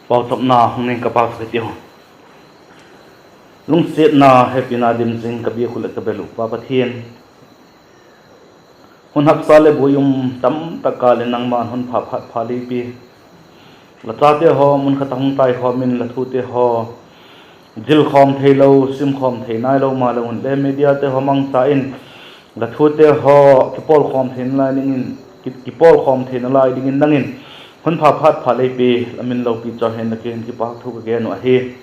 Bao top na hong ning kapal sa kitiyo. Lung sit na happy na dim zing kabi kulit kabelu papathin. Hun hak sale bu yung tam takalin ng man hun palipi. Latate ho mun katahong tay ho min latute ho. Jil khom thei lo sim khom thei nai lo ma lo hun le media te ho mang sa in. Latute ho kipol khom thei nai dingin kipol khom thei nai dingin nangin. Hun palipi lamin lo pi cho hen nakin ki pa thu ge no hi.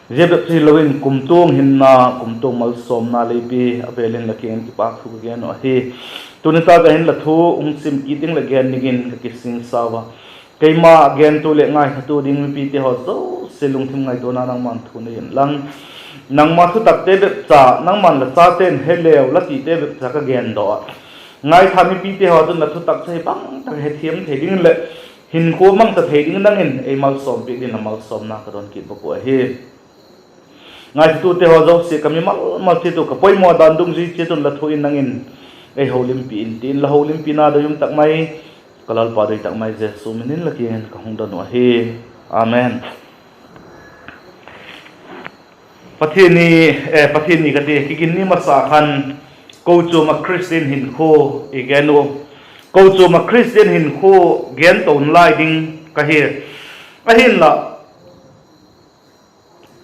Jebet si loin kumtung hinna kumtung mal som na lepi apelin lakin ki pa thu ge no hi. Tunita ga hin la thu sim kiting la gen nigin ka kising sawa. Keima gen tu le ngai hatu ding pi te ho so selung thim ngai to na nang man thu ne lang nang ma thu tak te be cha nang man la cha ten heleu la ti te be cha ka gen do ngai thami pi te ho tu na thu tak chai bang tak he thiam the ding le hin ko mang ta the ding nang in e mal som pi din mal som na ka don ki bo ko he ngai tu te ho zo se kami mal ti tu ka poi mo dan dung ji che tu la thu in nang in e holim pi in tin la holim pi na do yum tak mai kalal pa do tak mai je su minin la kien ka hong don wa he amen pathini ka te kiginni masa khan Kochuam a Christian hin kho igeno Kochuam a Christian hin kho gen ton lai ding ka he ahin la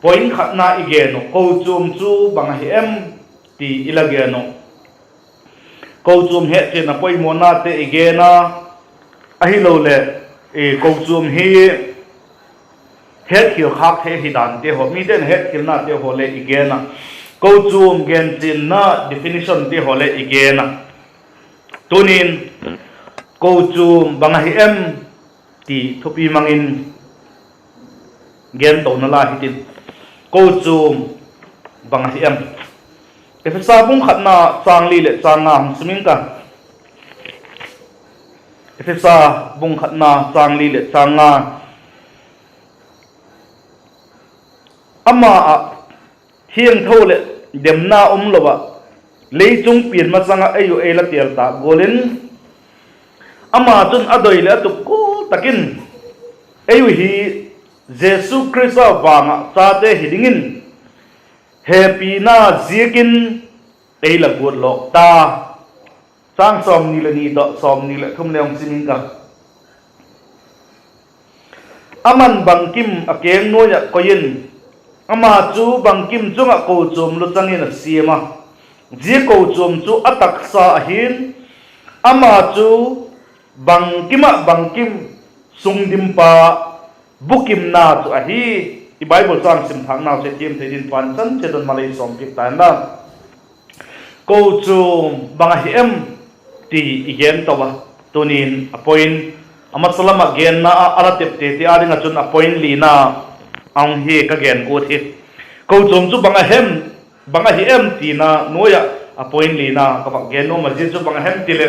point khatna igeno Kochuam chu bang hi em ti ilageno Kochuam he te na poi mona te igena ahi lo le e Kochuam hi het khil khak he hidan te ho mi den het khil na te ho le igena Kochuam gen chin na definition te ho le igena tunin Kochuam bang hi em ti thopi mangin gen to na la hitin Kochuam bang hi em ke sa bung khatna changli le changa sumin ka ke sa bung khatna changli le changa ama hieng tho le demna lowa leichung pian ma changa ayu e la tel ta golin ama chun adoi le tu ko takin ayu hi Jesus Christ wanga chate hidingin happy na zikin e la god lok ta sang som ni le ni do som ni le thum leong simin ka aman bangkim akeng no ya koyin ama chu bangkim chunga Kochuam lu changin a siama ji Kochuam chu atak sa hin ama chu bangkim sungdim pa bukim na chu a hi i Bible sang sim thang naw se tim thedin pan chan che don malai som pik tan la Kochuam bang hi em ti igen to ba tunin apoin amasalama gen na ala tep te ti aringa chun apoin li na ang hi ka gen ko thi Kochuam chu banga hi em ti na noya apoin li na ka ba gen no ma ji chu banga hem ti le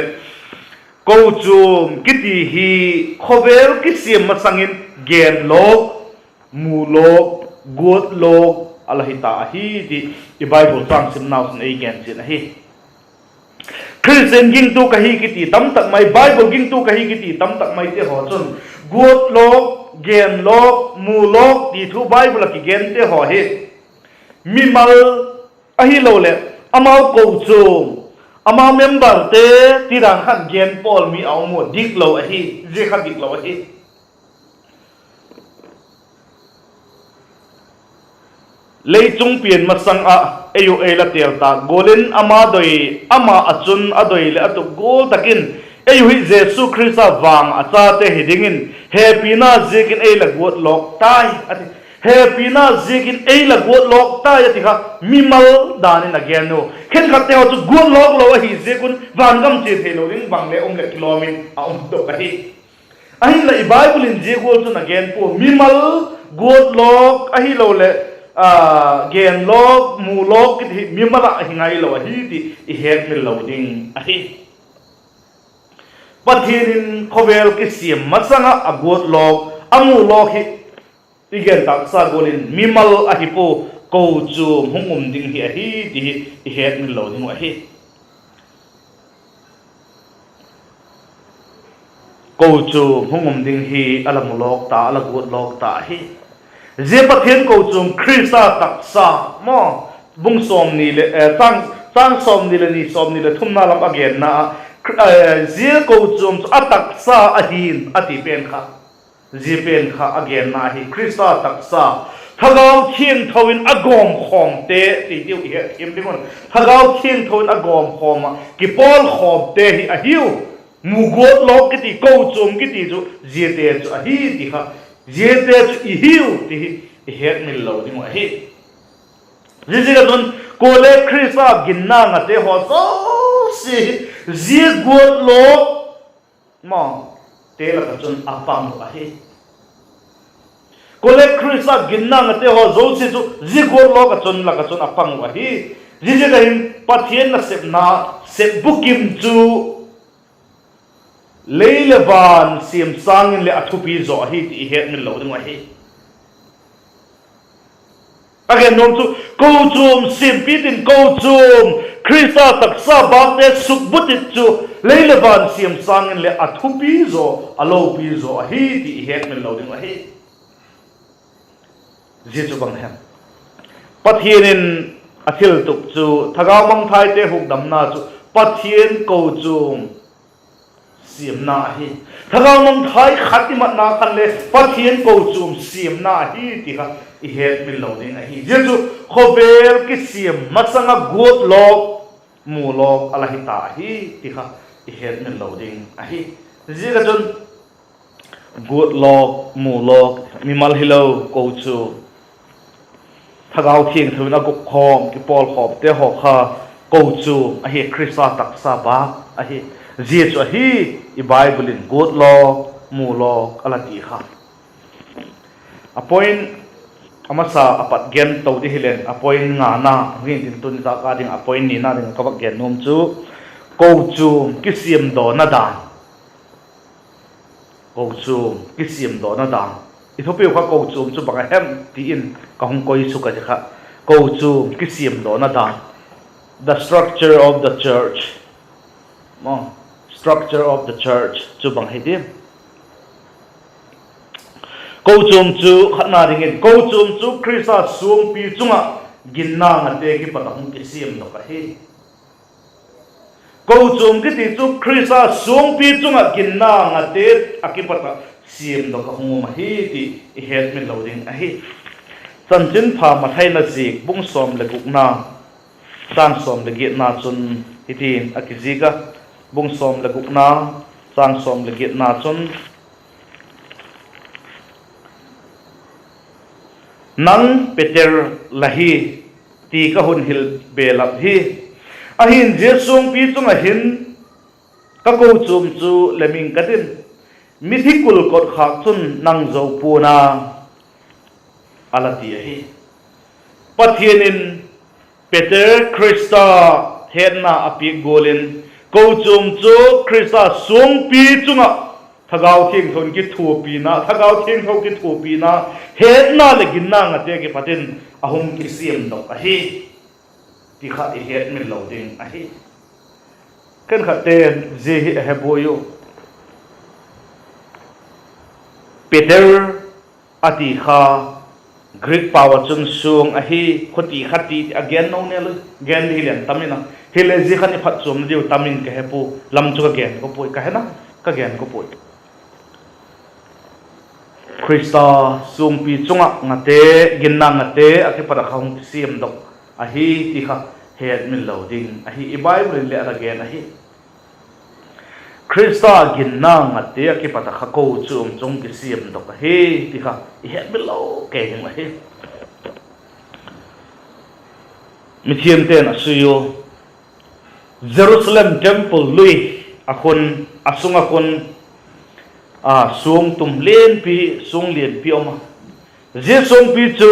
Kochuam kiti hi khovel kisim masangin gen lok mu lok god lok alahita hi di Bible sang sim naw sun ei gen sin hi Christian ging tu kahi kiti tam tak mai Bible ging tu kahi kiti tam tak mai te ho chun god lok gen lok mu lok ti thu Bible ki gen te ho he mi mal ahi lo le amau Kochuam amau member te ti rang khan gen pol mi au mo dik lo ahi je khan dik lo ahi leichung pian masang a ayu e la tel ta golin ama doi ama achun adoi le atu gol takin ayu hi Jesus Christ wang acha te hidingin happy na zikin e la god lok tai ati happy na zikin e la god lok tai ati kha mimal danin again no khen khatte ho chu god lok lo hi zikun wangam che the lo ring bang le ong le kilomin a ong to kahi ahin la Bible in je gol chu again po mimal god lok ahi lo le gen lok mu lok ki mimala hingai lo hi ti I het mil lo ding ahi pathirin khovel ki sim masanga agot lok amu lok hi igen tak sa golin mimal ahi po Kochuam hungum ding hi ahi ti I het mil lo ding ahi Kochuam hungum ding hi alam lok ta alagut lok ta hi je pathian Kochuam Krista taksa mo bung som ni le tang som ni le ni som ni le thumna lam again na je Kochuam ataksa ahin ati pen kha je pen kha again na hi Krista taksa thagau khieng thawin agom khom te ti tiu hi em dingon thagau khieng thawin agom khom ki pol khom te hi ahiu mugot lok kiti Kochuam kiti chu jete chu ahi ti kha jete chu ihiu ti het mil lo ding ahi jijiga don kole Krista ginna ngate ho so si ji got lok ma te la ka chun apam ahi kole Krista ginna ngate ho zo si chu ji got lok ka chun la ka chun apang ahi jijiga hin pathian na sep bukim chu Leilevan sim sangin le athupi zo hi ti het min lo ding wa hi again nom chu Kochuam sim pitin Kochuam Krista taksa bakte sukbutit chu Leilevan sim sangin le athupi zo alo pi zo hi ti het min lo ding wa hi je chu bang hem pathianin athil tuk chu thagaw mang thai te huk dam na chu pathian Kochuam siam na hi thagaw mang thai khatimat na khan le pathian Kochuam siam na hi ti kha I het min lo ding a hi jesu khovel ki siam masanga gut lok mu lok ala hi ta hi ti kha I het min lo ding a hi jega chun gut lok mu lok mi mal hilo Kochuam thagaw thieng thun a guk khom ki pol khom te ho kha Kochuam a hi Krista taksa ba a hi je chu hi I Bible in good law mu law ala ti kha a point amasa apat gen to di hilen a point nga na rin tin tun za ka ding a point ni na ding ka ba gen nom chu Kochuam ki siam do na dan Kochuam ki siam do na dan I thopi kha Kochuam chu bang hem ti in ka hong koi su ka kha Kochuam ki siam do na dan the structure of the church mo structure of the church chu bang hidim Kochuam chu khatna ringin Kochuam chu Krista suang pi chunga ginna ngate ki patahung ki siam no ka hi Kochuam ki ti chu Krista suang pi chunga ginna ngate akipata siam no ka hung ma hi ti het min lo ding a hi chanchin pha ma thai na sik bung som le guk na sang som le ge na chun hitin akiziga bung som le guk na sang som le ge na chun nang peter lahi ti ka hun hil belap hi ahin jesung pi chung ahin ka Kochuam chu leming kadin mithikul kot khak chun nang zo puna alati hi pathianin peter Krista henna api golin Kochuam chu Krista sung pi chunga thagaw thieng thon ki thu pi na thagaw thieng tho ki thu pi na het na le gin na ngate ki patin ahum ki siam no a hi ti kha I het min lo ding a hi kan kha ten je hi he boyo Peter ati kha Greek power chun sung a hi khoti khati again no ne gen hi len tamina hele je khani phat chum diu tamin ke he pu lam chu ka gen ko poi ka he na ka gen ko poi Krista sumpi chunga ngate ginna ngate akipara khong siam dok ahi ti kha het min lo ding ahi I Bible le again ahi Krista ginna ngate akipata kha Kochuam chung ki siam dok ahi ti kha het min lo ke ning ahi mithiam ten asuyo Jerusalem temple lui akon asunga kon sung tum len pi sung len pi oma je sung pi chu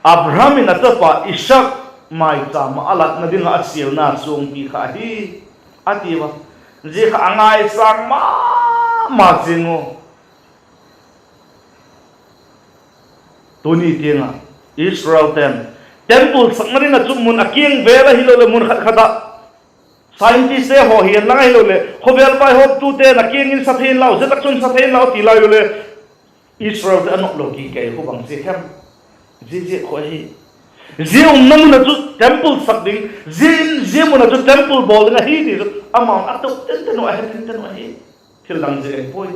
Abraham in atapa Ishak mai cha ma alat na dinga asil na sung pi kha hi atiwa je kha angai sang ma jingo tuni tinga Israel temple sangmari na chumun aking vera hilo le mun khat khata scientist te ho hian langai lo le khovel pai hop tu te na king in saphin lau zetak chun saphin lau ti lai le Israel te anok lo ki kai hu bang se kham je kho hi je nam na chu temple sak ding je mo na chu temple bol nga hi ni amount atok ten no a ten no hi thil dang je poi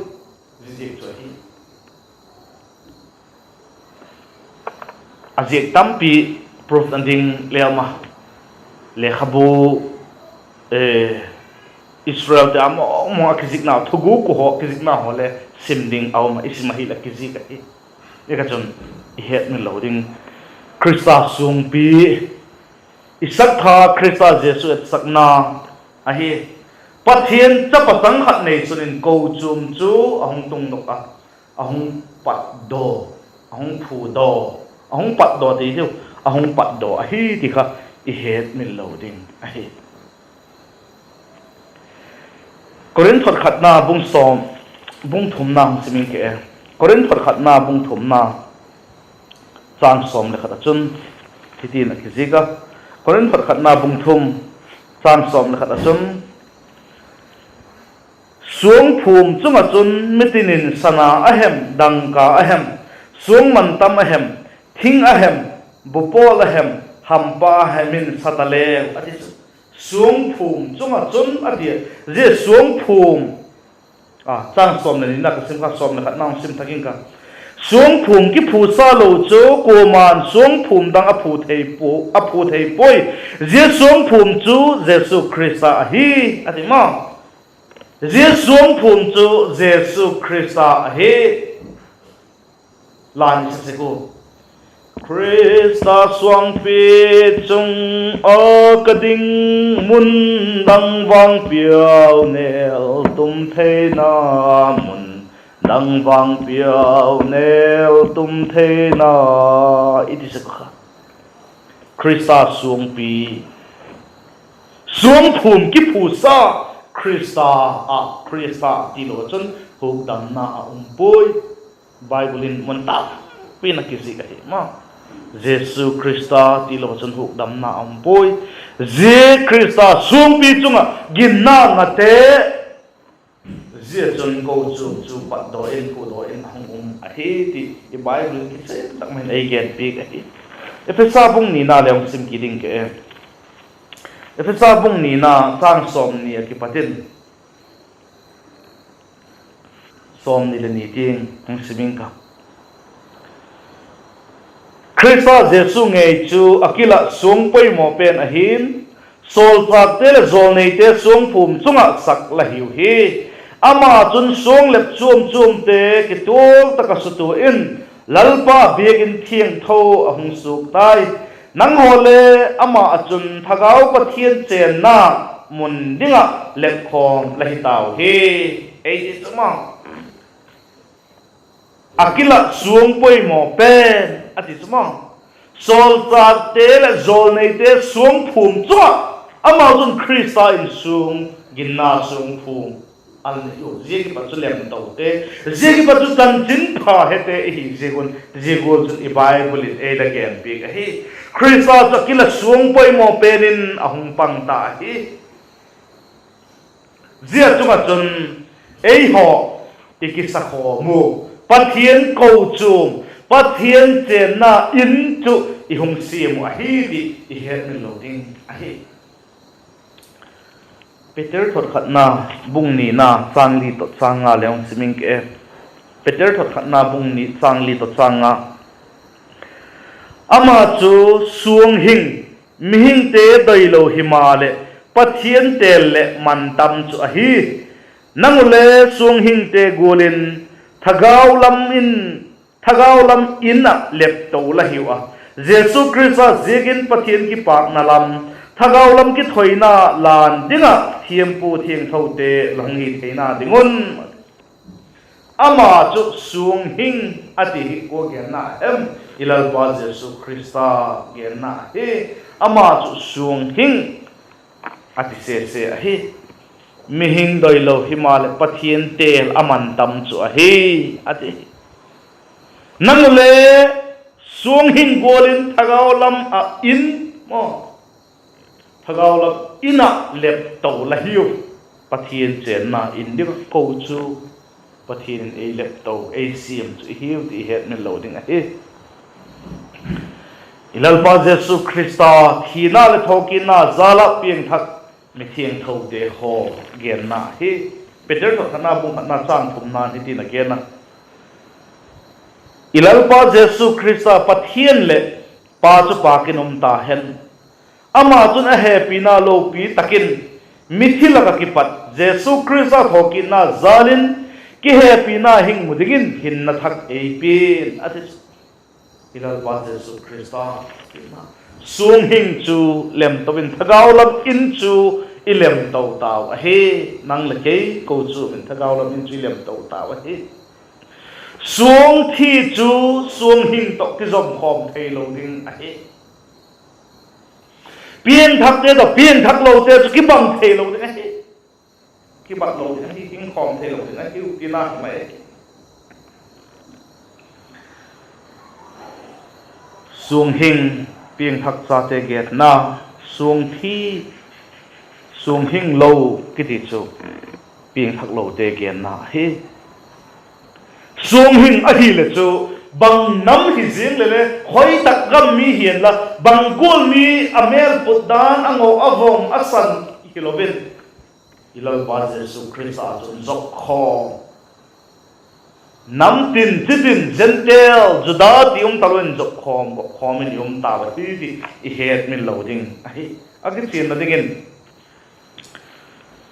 je chu hi azek tampi prof anding lema le khabu Israel te mo kizik na thugu ko ho kizik na hole simding aw ma ismahi la kizik ka e ka chon het ni loading Krista sung pi isak tha Krista Jesu et sakna a hi pathian cha patang khat nei chunin Kochuam chu ahong tung nok a ahong pat do ahong phu do ahong pat do ti hiu ahong pat do a hi ti kha i het ni loading a hi Korin thot khatna bung som bung thum na simin ke Korin thot khatna bung thum na chang som le khata chun thiti na kiziga Korin thot khatna bung thum chang som le khata chun suang phum chunga chun mitinin sana ahem dangka ahem suang mantam ahem thing ahem bupol ahem hampa ahemin satale ati suang phum chunga chun ati je suang phum chang som ne na ka sim kha som ne khat nam sim thakin ka suang phum ki phu sa lo chu ko man suang phum dang a phu thei poi je suang phum chu Jesu Krista hi ati ma je suang phum chu Jesu Krista hi lan se ko Krista suang pi chung akading mun dang wang piao nel tum thei na mun dang wang piao nel tum thei na it is a Krista suang pi suang phum ki phu sa Krista ti lo chun hu dam na poi Bible in mon ta pina kisi ka ma Jesu Krista ti lo chun hu dam na poi je Krista suang pi chunga ginna ngate je chun go chu pat do in pu do in hong a he ti I Bible ki se tak men ai gen pi ka hi Efesa bung ni na leong sim ki ding ke Efesa bung ni na sang som ni ki patin som ni le ni ting hong siming ka Krista Jesu ngei chu akila sung poi mo pen ahin sol phak te le zol nei te sung phum chunga sak la hiu hi ama chun sung lep chum te ki tol taka sutu in lalpa biegin thiang tho ahung suk tai nang hole ama achun thagau pathian chen na mun dinga lep khom la hi taw hi ei ti chuma akila sung poi mo pen ati chuma sol phak te le zol nei te sung phum chunga ama chun Krista in sung ginna sung phum al yo je ki pa chu lem to te je ki pa chu tan jin pha hete hi je gon chu I Bible in e la gen pi ka hi Krista cha kila sung poi mo penin ahung pang ta hi je chunga chun ei ho ikisa kho mu pathian Kochuam pathian chen na in chu I hung sim a hi di I het ni lo ding a hi Peter thot khatna bung ni na changli to changa leong siming ke Peter thot khatna bung ni changli to changa ama chu suang hing mi hing te dailo himale pathian tel le mantam chu a hi nangule suang hing te golin thagau lam in a lep to la hiwa Jesu Krista zigin pathian ki pak na lam thagau lam ki thoina lan dinga thiampu thiang thote langi theina dingun ama chu suang hing ati ko genna em ilal ba Jesu Krista genna he ama chu suang hing ati se hi mi hing doilo himal pathian tel aman tam chu hi ati nangule suang hing golin thagau lam a in mo thagau lam ina lep to la hiu pathian chen na in dik ko chu pathian e lep to e sim chu hiu ti het min lo ding a he ilal pa Jesu Christa thina le thokina zala pieng thak mi thieng tho de ho gen na he Peter to thana bung na chang thum na ni ti na gen na ilal pa Jesu Christa pathian le pa chu pa kinom ta hen ama chun a happy na lo pi takin mithila ka kipat Jesu Christa thokina zalin ki happy na hing mudigin hin na thak e pin atis ilal pa Jesu Christa sung hing chu lem tawin thagaw lam in chu ilem taw taw a he nang la ke ko chu min thagaw lam in chu ilem taw taw a he sung thi chu sung hing to ki zom khom thei lo ding a he pian thak te to pian thak lo te chu ki bang thei lo ding a he ki bang lo ding a he hing khom thei lo ding a he ti na mai sung hing pieng thak sa te get na sung thi sung hing lo kiti chu pieng thak lo te gen na he sung hing a hi le chu bang nam hi jing le le khoi tak gam mi hian la bang gol mi amel pudan ango avom asan kilobin ilal ba Jesu Christa chun zok kho nam tin titin gentle juda ti talwen jok khom in ta ba ti I het min loading ai agi tin na dingin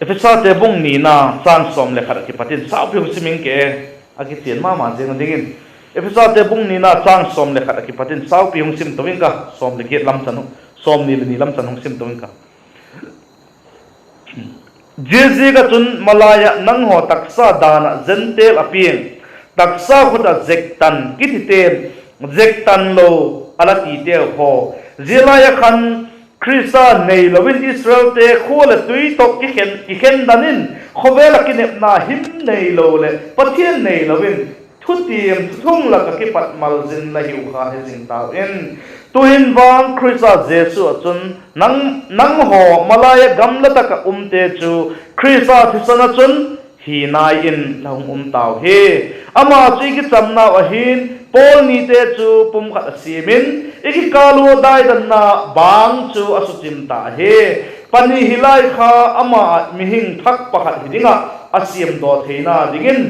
efesa te bung ni na sang som le khar ki patin sa phu siming ke agi tin ma jeng dingin efesa te bung ni na sang som le khar ki patin sa phu sim towin ka som le get lam chanu som ni lam chanung sim towin ka jeje ga chun malaya nang ho taksa dana gentle apien taksa khuda zektan kititen zektan lo alati te ho zilaya khan Krista nei lovin Israel te khole tui tok ki khen danin khowela kinep na him nei lo le pathian nei lovin thutiam thung la ka ki pat mal jin la hiu kha he jing ta en tuhin wang Krista Jesu chun nang ho malaya gamla taka umte chu Krista thisana chun hi nai in long taw he ama chi ki chamna ahin Paul ni te chu pum khat simin iki kalu dai dan na bang chu asuchim ta he pani hilai kha ama mihing thak pakhat hidinga asiam do theina dingin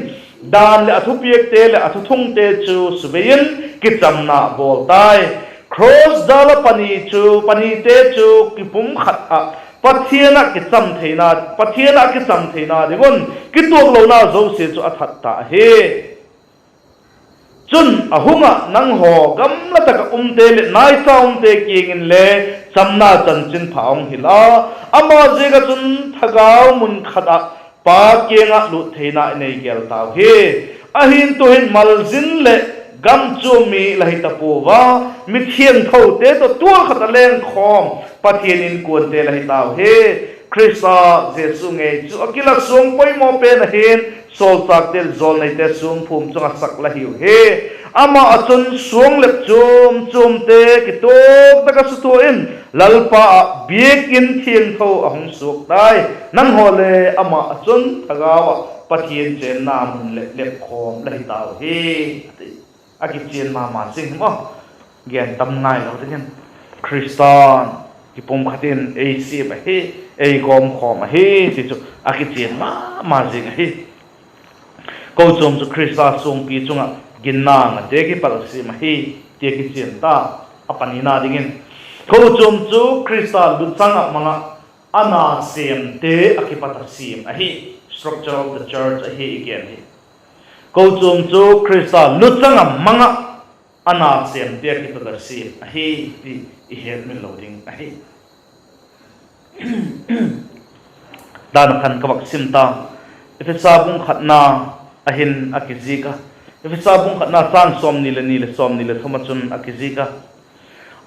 dan le athu piek te le athu thung te chu subein ki chamna bol tai cross dala pani te chu ki pum khat a pathiana ki cham theina digon ki tok lo na zo se chu athat ta he chun ahunga nang ho gam la taka umte le nai cha umte kingin le chamna chan chin phaung hila ama je ga chun thagaw mun khata pa kenga lu theina nei gel taw he ahin to hin maljin le gam chu mi la hi tapu wa mi thian tho te to tua khata leng khom pathian in kun te la hi taw he Krista Jesu nge chu akila sung poi mo pe na hin sol tak tel zol nei te sung phum chunga sak la hiu he ama achun sung lep chum te ki tok taka su to in lalpa biek in thieng tho ahong suk dai nan hole ama achun thagawa pathian chen nam lep khom la hi taw he aki chen ma sing mo gen tam ngai lo ten Kristan ki pom khatin ei si ba he ei gom khom he ti chu aki chen ma sing he Kochuam chu Krista sung pi chunga ginna nga te ki palasi ma hi te ki chen ta apanina dingin Kochuam chu Krista lutsanga mga ana sem te akipata sim a hi structure of the church a hi again hi Kochuam chu Krista lutsanga mga ana sem te akipata sim a hi ti I het min loading a hi dan khan kawak sim ta efesa bung khatna ahin akizika efesa bung khatna san som ni le thomachun akizika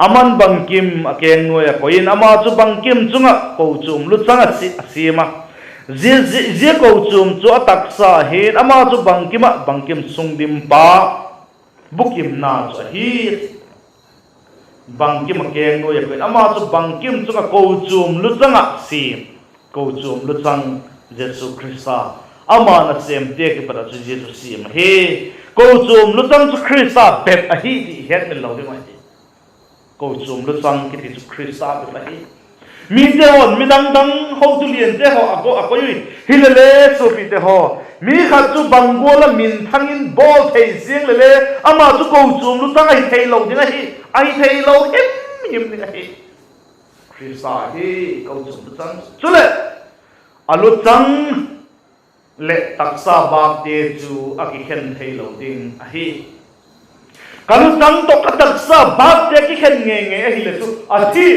aman bangkim akeng noya koin ama chu bangkim chunga Kochuam luchanga asima je Kochuam chu ataksa hin ama chu bangkim sungdim pa bukim na chu hi bangkim akeng no ya ama chu bangkim chu ka Kochuam lu changa sim Kochuam lu chang Jesu Christa ama na sem te ke para chu Jesu sim he Kochuam lu chang chu Christa bet a hi ti het ne lo de ma hi Kochuam lu chang ki ti chu Christa bet a hi mi te on mi dang ho tu lien te ho ako yui hilele so pi te ho mi khat chu bangbola min thangin bol thei siang le ama chu Kochuam lu chang ai thei lo ding a hi ai thei lo em ding a hi Christa hi Kochuam lu chang chule alu chang le taksa bak te chu aki khen thei lo ding a hi kalu chang to ka taksa bak te ki khen nge a hi le chu a thi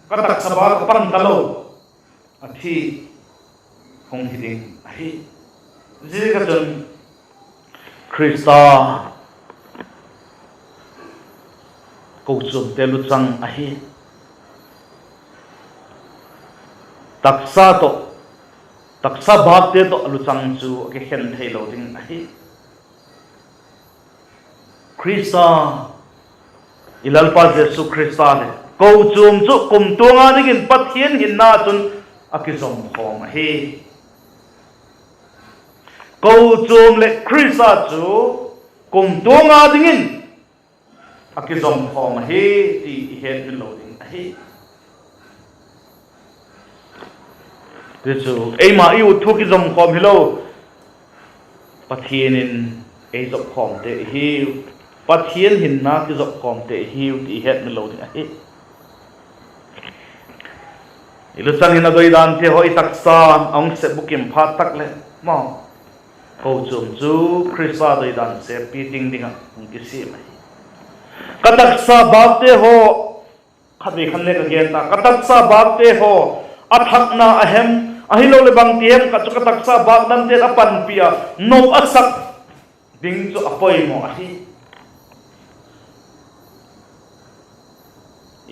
ka taksa bak pan talo a thi hong hi ding a hi ji ka chun Christa Kochuam te lu chang a hi taksa bak te to alu chang chu ke khen thei lo ding a hi Christa ilalpa Jesu Christa le Kochuam chu kum tunga dingin pathian hin na chun akizom khom a hi Kochuam le Christa chu kum tunga dingin akizom khom a hi ti het min lo ding a hi Jesu ma iu thuki zom khom hilo pathianin ei zop khom te hi pathian hin na ki zop khom te hi ti het min lo ding a hi ilu changin adoi dan te hoi taksa ong se bukim phat tak le mo Kochuam chu Christa doi dan se pi ting dinga ong ki si mai ka taksa bak te ho khadri khan le ka gen ta ka taksa bak te ho athak na ahem ahilo le bang tiem ka chu ka taksa bak dan te apan pia no asak ding chu apoi mo ahi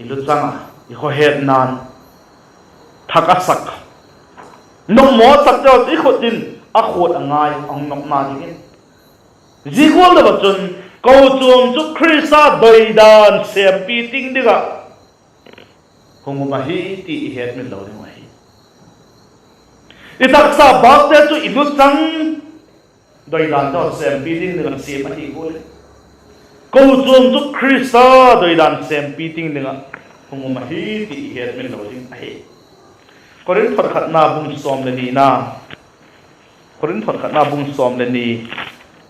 ilu changa I ho het nan thak asak no mo sak jo ti khot din a khot angai ong nok na ding ji gol da chun Kochuam chu Christa doi dan sem pi ting diga hong ma hi ti het min lo ding ma hi itaksa bak te chu ilu chang doi dan to sem pi ting diga sem ma hi gol Kochuam chu Christa doi dan sem pi ting diga hong ma hi ti het min lo ding a hi korin thot khat na bung som le ni na korin thot khat na bung som le ni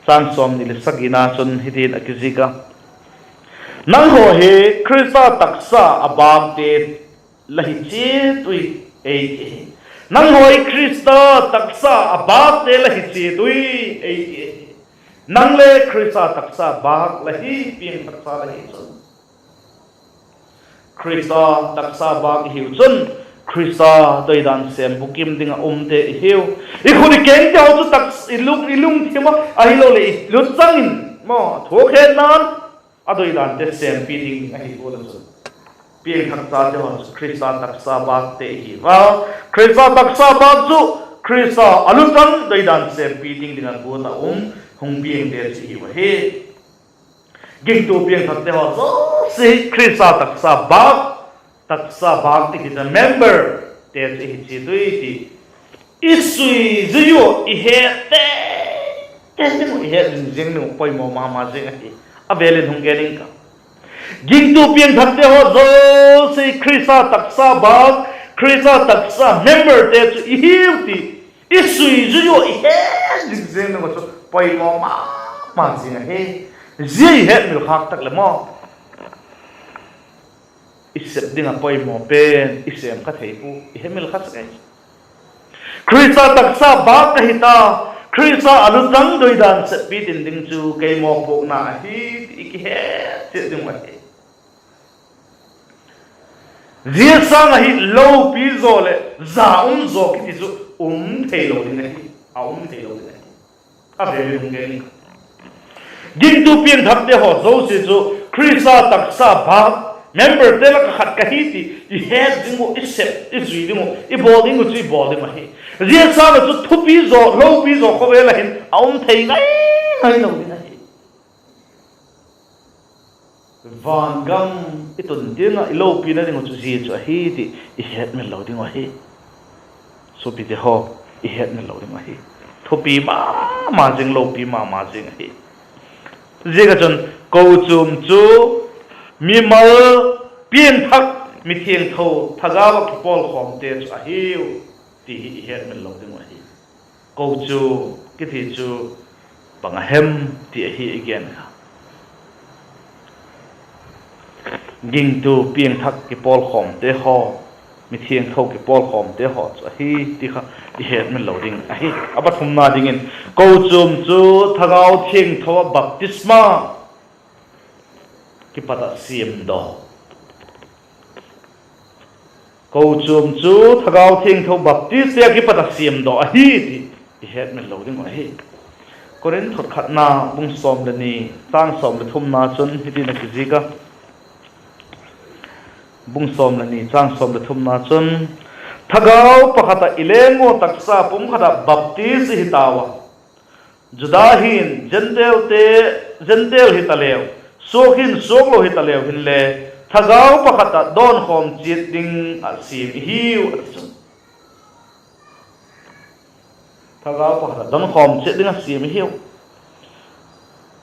chan som ni le sagina chun hidin akizika nang ho he Christa taksa abam te lahi che tui ei nang hoi Christa taksa abam te lahi che tui ei nang le Christa taksa bak lahi pin taksa lahi chun Christa taksa bak hiu chun Christa doi dan sem bukim dinga te hiu ikhuni keng te chu taks ilung thima ahilo le lu changin mo thokhe nan adoi dan te sem pi ding ahi bola chu pi khakta te ho Christa taksa bak te hi wa Christa taksa bak chu Christa alutang doi dan sem pi ding dinga bola hung pi te chi wa he ging tu pi khakte ho so si Christa taksa bak ti the member te chi dui ti isui ziyo I he te mo I he jing no poi mo ma jing a avelen hung getting ka ging tu pian thakte ho zo se Christa taksa bak Christa taksa member te chi hiu ti isui ziyo I he jing no poi mo ma jing a he ji he mil khak tak le mo isep dinga poi mo pen isem ka thei pu ihemil khas kai Christa taksa bak ka hita Christa alutang doi dan se pi tin ding chu ke mo pok na hi ki he che ding wa he zia sang hi lo pi zo le za zo ki ti chu thei lo ding hi thei lo ding a be ding ge ging tu pian thap te ho zo se chu Christa taksa bak member te la khat ka hi ti I head dingo isep izui dingo I boarding go chi boarding ma hi ria sa la chu thupi zo lo pi zo ko vela hin thei ngai lo ni hi van gam itun dinga ilo pina ding chu ji chu hi ti I het men lo ding wa hi so pi te ho I het men lo ding wa hi thopi ma jing lo pi ma jing hi je ga chon Kochuam chu mi mal pian thak mi thieng tho thaga wa ki pol khom te chu hi ti I het men lo ding wa hi Kochuam ki thi chu bang hem ti hi again ging tu piang thak ki pol khom te ho mi thieng tho ki pol khom te ho chu hi ti kha I het men lo ding a hi aba thum na ding in Kochuam chu thagau thieng tho baptisma ki pata siam do Kochuam chu thagau thieng tho baptisma ki pata siam do a hi ti I het men lo ding a hi koren thot khat na bung som le ni tang som le thum na chun hi ti na ki ji ka bung som la ni chang som la thum na chun thagau pakhata ilengo taksa pum khada baptiz hi tawa judahin gentel hi talew sokhin soklo hi talew hin le thagau pakhata don khom chit ding asim hiu thagau pakhata don khom chit ding asim hiu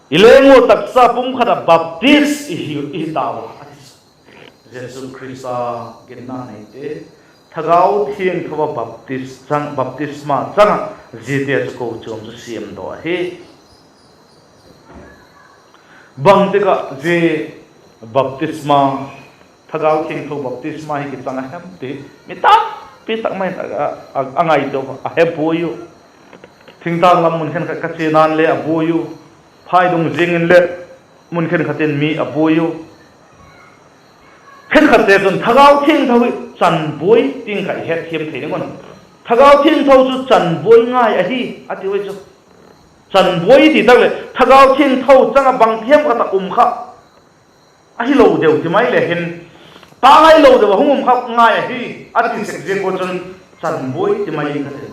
ilengo taksa pum khada baptiz hi tawa Jesus Christa ginna nei te thagau thieng thowa baptisma chang jite chu Kochuam chu siam do he bang te ka je baptisma thagau thieng tho baptisma hi ki chang ham te mi ta pi tak mai ta angai to a he boyu thingtang lam mun khen ka che nan le a boyu phai dong jing in le mun khen khaten mi a boyu khen khate chun thagau thieng tho chan boi ting kai het thiam thei ngon thagau thieng tho chu chan boi ngai a hi ati wei chu chan boi ti tak le thagau thieng tho changa bang thiam ka ta kha a hi lo deu ti mai le hin pa ngai lo de hum kha ngai a hi ati sek je ko chun chan boi ti mai ka the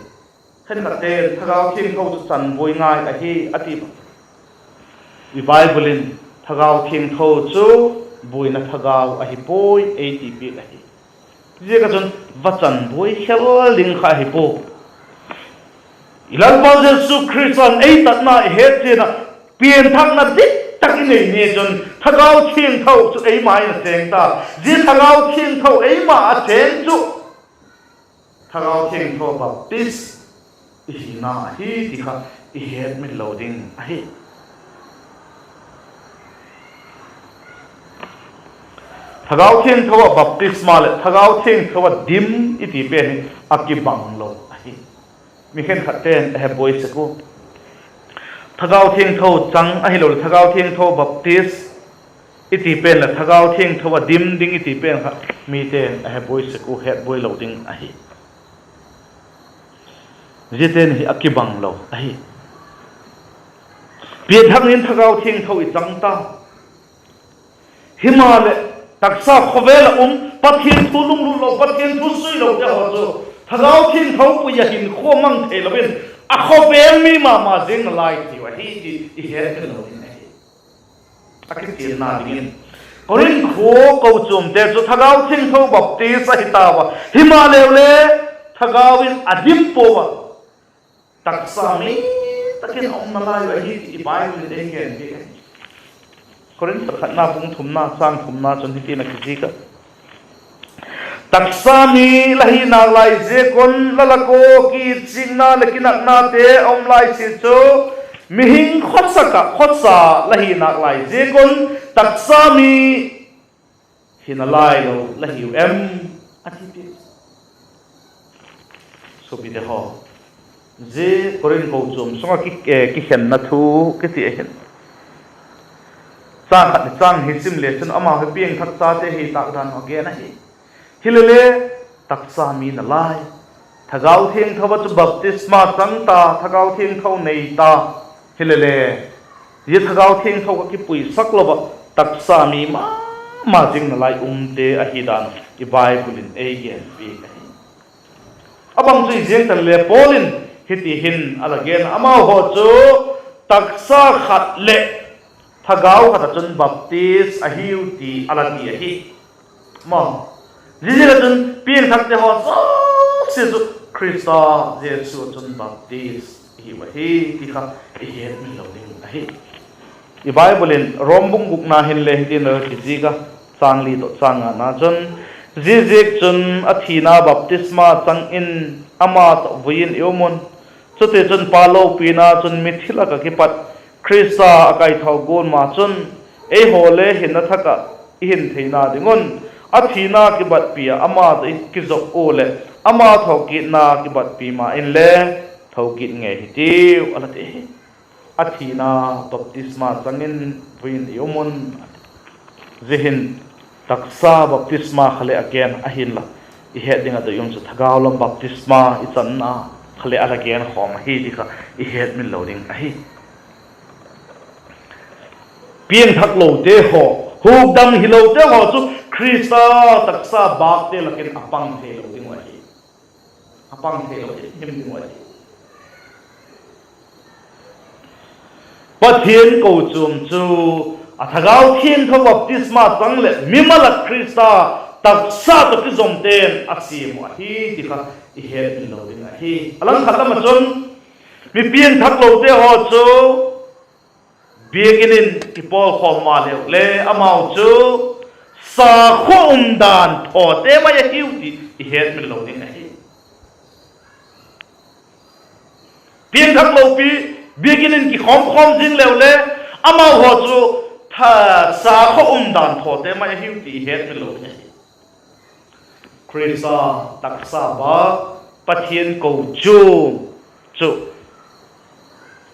khen khate thagau thieng tho chu chan boi ngai a hi ati Bible in thagau thieng tho chu boi na thagau a hi poi ATP la hi je ka chon vachan boi hel ling kha hi po ilal pa Jesus Christian ei tat na he che na pian thak na dik tak nei ne chon thagau thieng tho chu ei mai na cheng ta je thagau thieng tho ei ma a chen chu thagau thieng tho baptist hi na hi ti kha I het mit loading a hi thagau thieng tho baptisma le thagau thieng tho dim iti pe ni aki bang lo hi mi khen khaten he boy se ko thagau thieng tho chang a hi lo thagau thieng tho baptist iti pe la thagau thieng tho dim ding iti pe kha mi te he boy se ko he boy lo ding a hi jiten hi aki bang lo a hi pi thang in thagau thieng tho I chang ta himale taksa khovel pathin thu lung lo pathin thu sui lo ja ho zo thagau thin thau pu ya hin kho mang the lo ben a kho bel mi ma jing lai ti wa hi ti he lo ni a ki ti na ding korin kho Kochuam te chu thagau thin thau baptist hi ta wa himale le thagau in adim po wa taksa mi takin om na lai wa hi ti bai ni de gen ti korin takhat na bung thum na sang thum na chon hi na ki ka taksami lahi na lai je kon lalako ki chingna lekinak na te om lai si chu mihing khotsa lahi na lai je kon taksami hina lai lo lahi em ati pe so bi de ho je korin Kochuam songa ki khen na thu ki ti hen chang hi sim le chun ama he piang thak cha te hi tak dan again na hi hilele taksa mi na lai thagau thieng tho chu baptisma chang ta thagau thieng tho nei ta hilele ye thagau thieng tho ki pui sak lo ba taksa mi ma jing na lai te a hi dan I Bible in again bi abang chui jeng tan le polin hiti hin alagen ama ho chu taksa khat le thagau khata chun baptist a hiu ti alati a hi mo zizira chun pieng thak te ho so sisu Krista Jesu chun baptist hi wa hi ti kha hi mi lo ding a hi i Bible in rombung buk na hin le hi no ki ji ka changli to changa na chun zizik chun athina baptisma chang in ama to vuin yomon chute chun palo pina chun mithila ka ki pat Krista akai thau gon ma chun e hole hin na thaka hin theina dingon athina ki bat pia ama to ki zo ole ama thau ki na ki bat pi ma in le thau ki nge hi ti ala te athina baptisma changin vuin yomon zihin taksa baptisma khale again ahin la I het dinga to yum chu thagaw lam baptisma I chan na khale ala again khom hi di kha I het min lo ding ahi pieng thak lo te ho huk dam hi lo te ho chu Krista taksa bak te lakin apang the lo ding wa hi apang the lo him ding wa hi pathian Kochuam chu athagau thiên tho baptisma changle mimala Krista taksa to ki zomten asim wa hi ti kha I het min lo ding hi alang khatam chon mi pieng thak lo te ho chu bieginin ki pol khom ma le amau chu sa kho dan tho te ma ya hiu ti I het min lo ding hi pieng thak lo pi bieginin ki khom jing le amau ho chu tha sa kho dan tho te ma ya hiu ti het min lo ding Krista taksa ba pathian Kochuam chu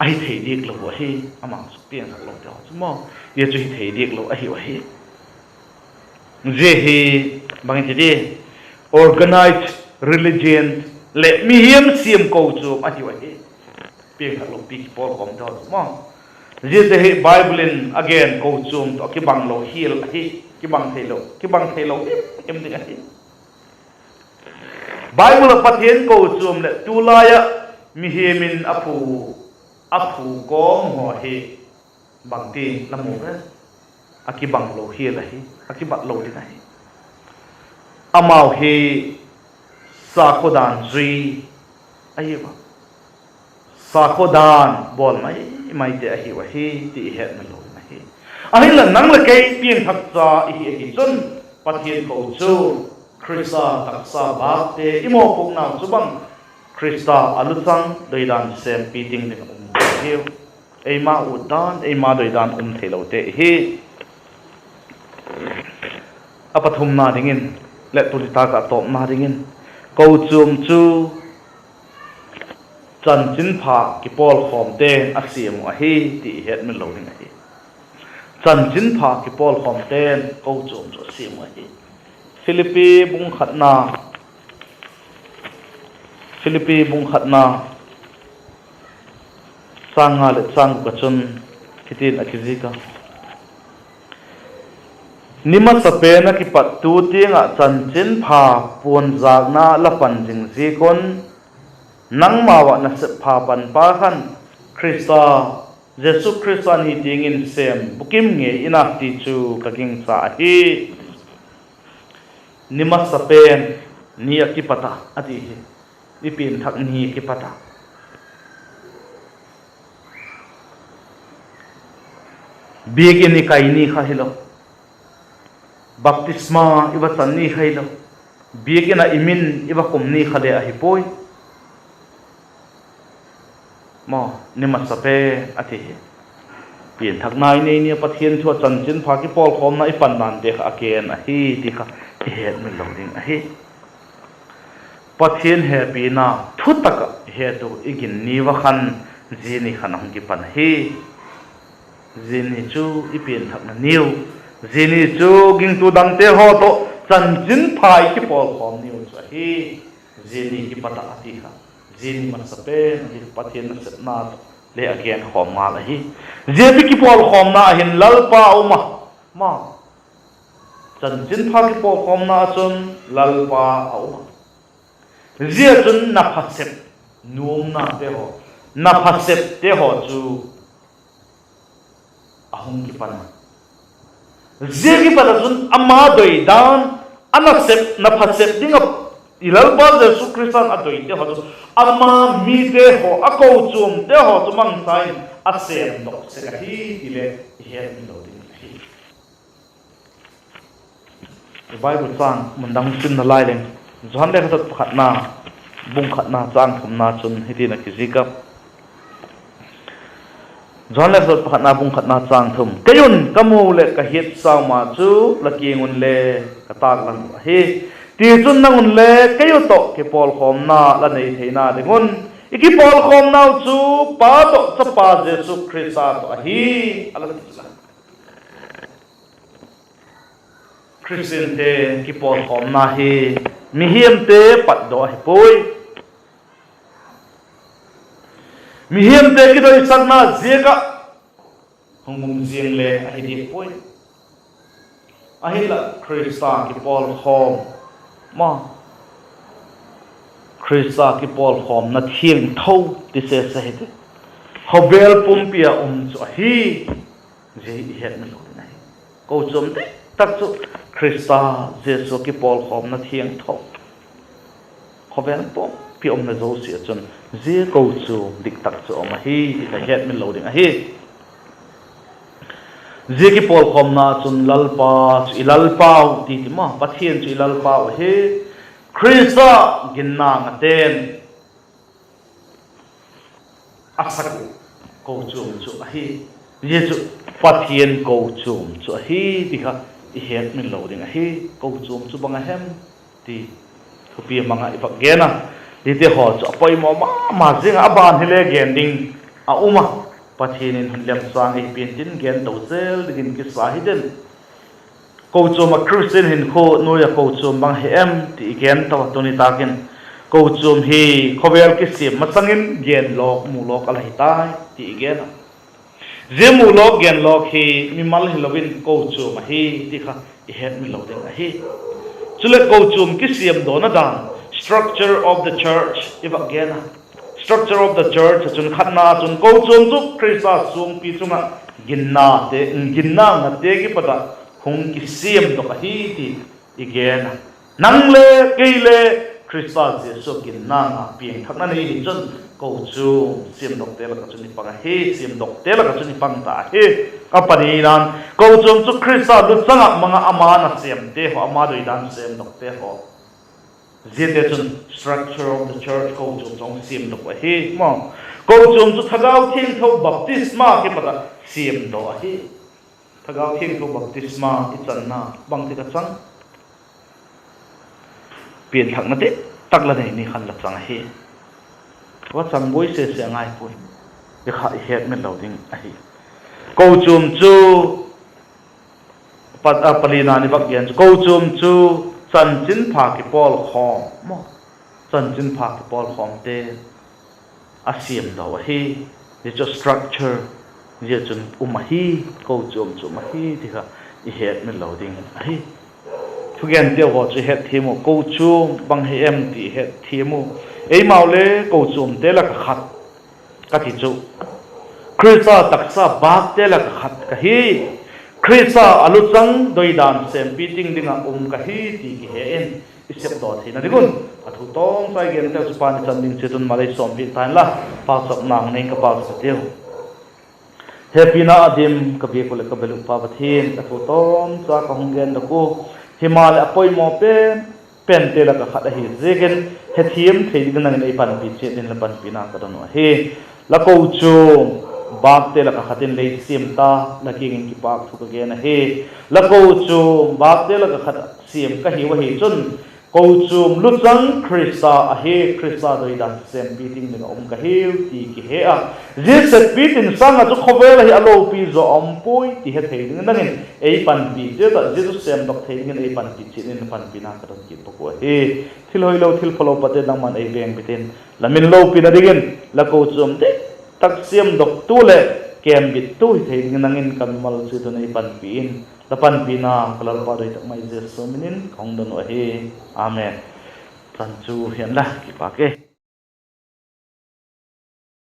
ai thei dik lo wa hi ama su piang thak lo te chu mo ye chu thei dik lo a hi wa hi je hi bang ti di organized religion le mi hiam siam Kochuam a hi wa hi piang thak lo pi pol kom to mo je te hi Bible in again Kochuam to ki bang lo hil a hi ki bang thei lo em ding a hi Bible pathian Kochuam le tulaya mi hemin apu kom ho hi bangti lamu re akibang lo hi la hi akibat lo din hi amau hi sa khodan zui ayiba sa khodan bol mai te hi wa hi ti het na lo na hi ahi la nang la kai pieng thak cha hi chun pathian Kochuam Krista taksa bakte imo pukna subang Krista alusang doidan sem piting de hiu eima udan eima doidan thelote hi apathum na dingin le tulita ka top na dingin Kochuam chu chan chin pha ki pol khom te asiam a hi ti het min lo ding hi chan chin pha ki pol khom te Kochuam chu asiam a hi Philippi bung khatna sanga le sang ka chun kitin akizika nima sape na ki patu tinga chanchin pha pon zagna lapan jing ji kon nang mawa na se pha pan pa khan Krista Jesu Krista ni tingin sem bukim nge ina ti chu kaking sa hi nima sapen ni akipata ati hi ipin thak ni akipata biegini kaini kha hilo baptisma iba tanni khailo biegina imin iba kumni khale a hi poi mo nima sape ati hi pin thak nai nei ni pathian thua chanchin pha ki pol khom na ipan nan de kha ken a hi ti kha het min lo ding a hi pathian he pi na thutaka he to igin ni wa khan jini khanam ki pan hi jini chu ipin thak na niu jini chu ging tu dang te ho to chanchin phai ki pol khom niu chu hi jini ki pata ati kha jini man sape ni pathian na set na le again khom ma la hi jebi ki pol khom na hin lalpa uma ma chanchin pha ki pol khom na chun lalpa au zia chun na phasep nuam na te ho na phasep te ho chu ahung ki pan je ki pada sun ama doi dan anasep na phasep ding ilal ba Jesu Kristan adoi te ho ama mi te ho ako chum te ho tumang sai asem dok se ka hi ile he lo ding hi Bible sang mundang sin na lai leng zon le khat khatna bung khatna chang thumna chun hiti na kizika zon le khat khatna bung khatna chang thum kayun kamu le ka hit saw ma chu laki ngun le ka tak lan hi ti chun nangun le kayu to ke pol khom na la nei theina de ngun iki pol khom nau chu pa to chapa Jesu Christa to hi ala Christian te ki pol khom na hi mi hiam te pat do hi poi mi hiam te ki do isak na zeka hongum jing le a hi di poi a hi la Christa ki pol khom ma Christa ki pol khom na thieng tho ti se se he hobel pumpia chu hi je het na lo nai ko chom te tak chu Christa Jesu ki pol khom na thieng tho hobel pom pi na zo si chun je ko chu dik tak chu ma hi ka het min lo ding a hi je ki pol khom na chun lalpa chu ilalpau ti ma pathian chu ilalpau he Christa ginna ngaten asak ko chum chu hi je chu pathian ko chum chu hi ti kha I het min lo ding a hi ko chum chu banga hem ti thupi manga ipak gena ti te ho chu poi mo ma jing a ban hile gen ding a uma pathian in lem sang I pin tin gen to zel digin ki sahiden ko chum a Christian hin kho no ya ko chum bang hem ti gen to toni takin ko chum hi khovel ki sim masangin gen lok mu lok alai tai ti gen Zemu log gen log hi mi mal hilovin ko chum hi ti kha I het mi lo ding hi chule ko chum ki siam do na dan structure of the church if again structure of the church chun khatna chun ko chum chu Christa sung pi chunga ginna na te ki pata hung ki siam do ka hi ti again nangle keile Christa Jesu ginna na pi thakna nei chun ko chu sim dok te la ka chuni pang he sim dok te la ka chuni pang ta he ka pani nan ko chum chu Christa du changa manga ama na sim te ho ama do idan sim dok te ho je te chun structure of the church ko chum chong sim dok he mo ko chum chu thagau thing tho baptisma ke pata sim do he thagau thing tho baptisma I chan na bang te ka chang pien thak na te tak la nei ni khan la chang he wa chang boi se ngai pui be kha het men lo ding a hi ko chum chu pat a palina ni bak gen ko chum chu chan chin pha ki pol khom mo chan chin pha ki pol khom te a siam do a hi the just structure je chun hi ko chum chu ma hi ti kha I het men lo ding a hi thu gen te ho chu het thimo ko chum bang he em ti het thimo ei maule ko chum te la ka khat ka ti chu Christa taksa bak te la ka khat ka hi Christa alu chang doi dan sem piting dinga ka hi ti ki he en isep do thina digun athu tong sai gen te chu pan chan ding chitun malai som pi tan la pa sap nang nei ka pa sa teu happy na adim ka be ko le ka belu pa bathin athu tong cha ka hungen da ko himal apoi mo pen te la ka khat hi zegen he thiam thei din nang nei pan pi che din la pan pi na ka don he la ko chu bak te la ka khatin le sim ta la king ki pak thu ka gen he la ko chu bak te la ka khat sim ka hi wa hi chun ko chu lu chang Christa a he Christa doi dan sem pi ting ni ka he ti ki he a je set pi tin sang a chu khovel hi alo pi zo poi ti he thei din nang ei pan pi je ta je chu sem dok thei din ei pan pi che ni pan pi na ka don ki ko he thil hoi lo thil follow pate nang man ei beng bitin lamin lo pi na digin la ko chum te tak siam dok tu le kem bit tu thei din nang in kan mal chu to nei pan pi in la pan pi na kalal pa doi tak mai je so minin khong don he amen chan chu hian la ki pa ke